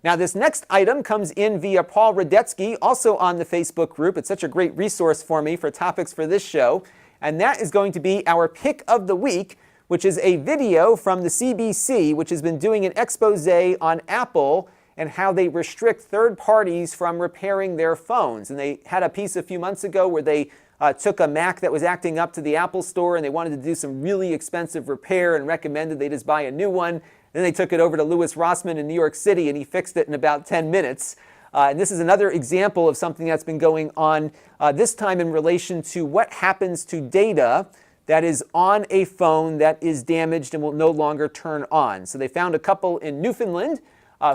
Now, this next item comes in via Paul Radetsky, also on the Facebook group. It's such a great resource for me for topics for this show. And that is going to be our pick of the week, which is a video from the CBC, which has been doing an expose on Apple and how they restrict third parties from repairing their phones. And they had a piece a few months ago where they took a Mac that was acting up to the Apple Store, and they wanted to do some really expensive repair and recommended they just buy a new one. Then they took it over to Louis Rossmann in New York City, and he fixed it in about 10 minutes. And this is another example of something that's been going on, this time in relation to what happens to data that is on a phone that is damaged and will no longer turn on. So they found a couple in Newfoundland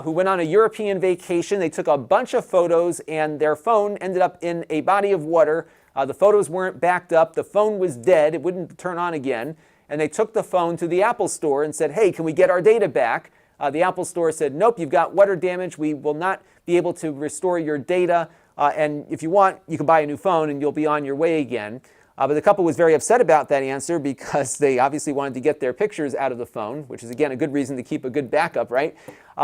who went on a European vacation. They took a bunch of photos, and their phone ended up in a body of water. The photos weren't backed up. The phone was dead. It wouldn't turn on again. And they took the phone to the Apple Store and said, hey, can we get our data back? The Apple Store said, nope, you've got water damage. We will not be able to restore your data. And if you want, you can buy a new phone and you'll be on your way again. But the couple was very upset about that answer because they obviously wanted to get their pictures out of the phone, which is, again, a good reason to keep a good backup, right?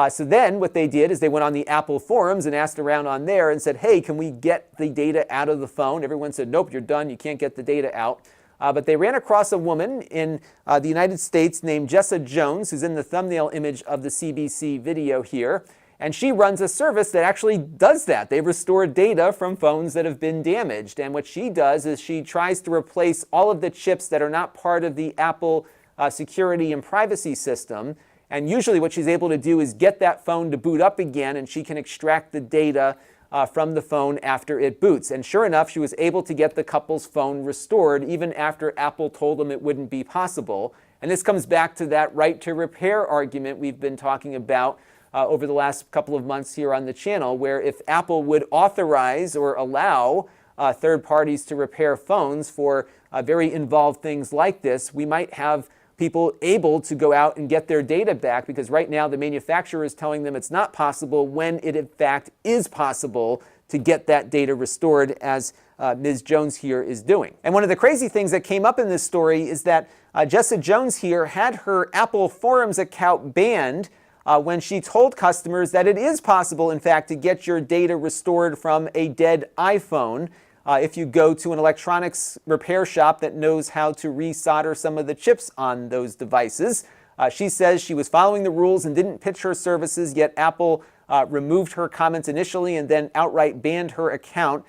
So then what they did is they went on the Apple forums and asked around on there and said, hey, can we get the data out of the phone? Everyone said, nope, you're done. You can't get the data out. But they ran across a woman in the United States named Jessa Jones, who's in the thumbnail image of the CBC video here. And she runs a service that actually does that. They restore data from phones that have been damaged. And what she does is she tries to replace all of the chips that are not part of the Apple security and privacy system. And usually what she's able to do is get that phone to boot up again, and she can extract the data from the phone after it boots. And sure enough, she was able to get the couple's phone restored even after Apple told them it wouldn't be possible. And this comes back to that right to repair argument we've been talking about over the last couple of months here on the channel, where if Apple would authorize or allow third parties to repair phones for very involved things like this, we might have people able to go out and get their data back, because right now the manufacturer is telling them it's not possible when it in fact is possible to get that data restored, as Ms. Jones here is doing. And one of the crazy things that came up in this story is that Jessa Jones here had her Apple forums account banned when she told customers that it is possible, in fact, to get your data restored from a dead iPhone if you go to an electronics repair shop that knows how to resolder some of the chips on those devices. She says she was following the rules and didn't pitch her services, yet Apple removed her comments initially and then outright banned her account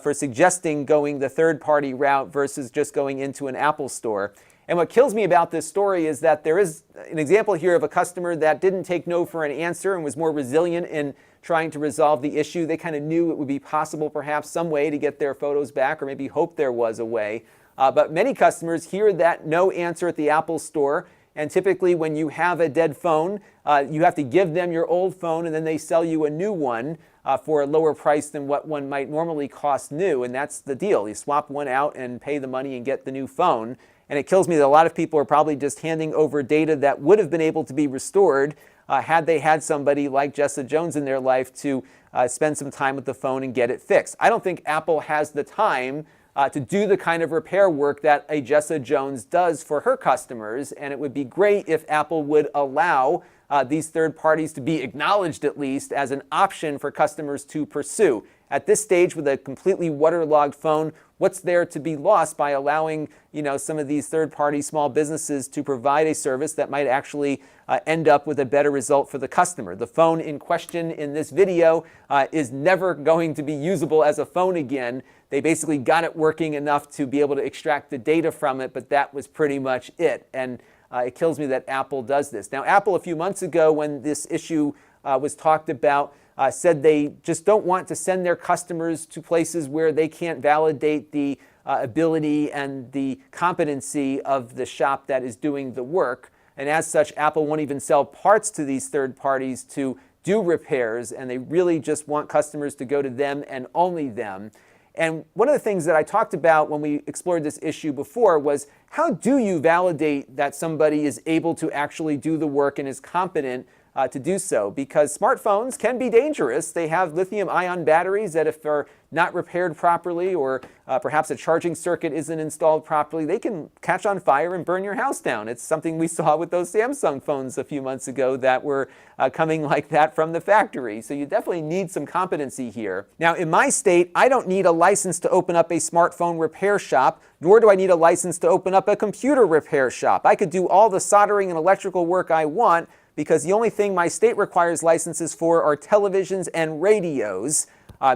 for suggesting going the third-party route versus just going into an Apple store. And what kills me about this story is that there is an example here of a customer that didn't take no for an answer and was more resilient in trying to resolve the issue. They kind of knew it would be possible, perhaps, some way to get their photos back, or maybe hoped there was a way. But many customers hear that no answer at the Apple Store, and typically when you have a dead phone, you have to give them your old phone, and then they sell you a new one for a lower price than what one might normally cost new, and that's the deal. You swap one out and pay the money and get the new phone. And it kills me that a lot of people are probably just handing over data that would have been able to be restored had they had somebody like Jessa Jones in their life to spend some time with the phone and get it fixed. I don't think Apple has the time to do the kind of repair work that a Jessa Jones does for her customers, and it would be great if Apple would allow these third parties to be acknowledged, at least, as an option for customers to pursue. At this stage, with a completely waterlogged phone, what's there to be lost by allowing, some of these third-party small businesses to provide a service that might actually end up with a better result for the customer? The phone in question in this video is never going to be usable as a phone again. They basically got it working enough to be able to extract the data from it, but that was pretty much it. And it kills me that Apple does this. Now, Apple, a few months ago, when this issue was talked about, said they just don't want to send their customers to places where they can't validate the ability and the competency of the shop that is doing the work. And as such, Apple won't even sell parts to these third parties to do repairs, and they really just want customers to go to them and only them. And one of the things that I talked about when we explored this issue before was, how do you validate that somebody is able to actually do the work and is competent to do so, because smartphones can be dangerous. They have lithium-ion batteries that, if they're not repaired properly, or perhaps a charging circuit isn't installed properly, they can catch on fire and burn your house down. It's something we saw with those Samsung phones a few months ago that were coming like that from the factory. So you definitely need some competency here. Now, in my state, I don't need a license to open up a smartphone repair shop, nor do I need a license to open up a computer repair shop. I could do all the soldering and electrical work I want, because the only thing my state requires licenses for are televisions and radios.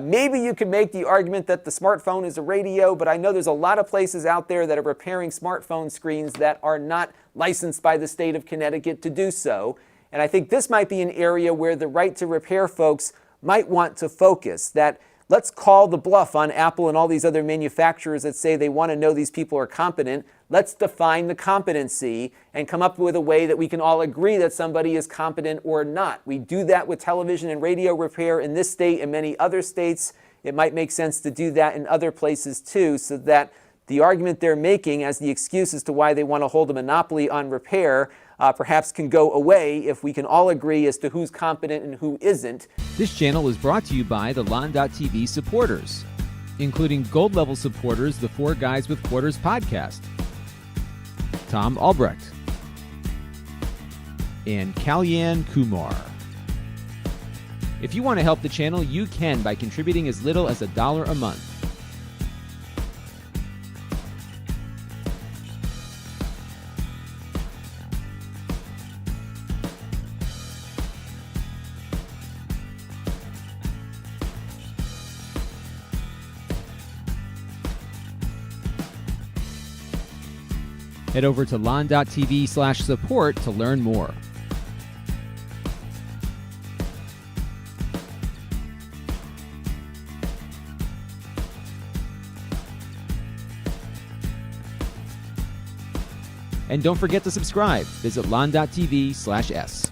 Maybe you could make the argument that the smartphone is a radio, but I know there's a lot of places out there that are repairing smartphone screens that are not licensed by the state of Connecticut to do so. And I think this might be an area where the right to repair folks might want to focus. That let's call the bluff on Apple and all these other manufacturers that say they want to know these people are competent. Let's define the competency and come up with a way that we can all agree that somebody is competent or not. We do that with television and radio repair in this state and many other states. It might make sense to do that in other places too, so that the argument they're making as the excuse as to why they want to hold a monopoly on repair perhaps can go away if we can all agree as to who's competent and who isn't. This channel is brought to you by the Lon.TV supporters, including gold level supporters, the Four Guys with Quarters podcast, Tom Albrecht, and Kalyan Kumar. If you want to help the channel, you can by contributing as little as $1 a month. Head over to lon.tv/support to learn more. And don't forget to subscribe. Visit lon.tv/s.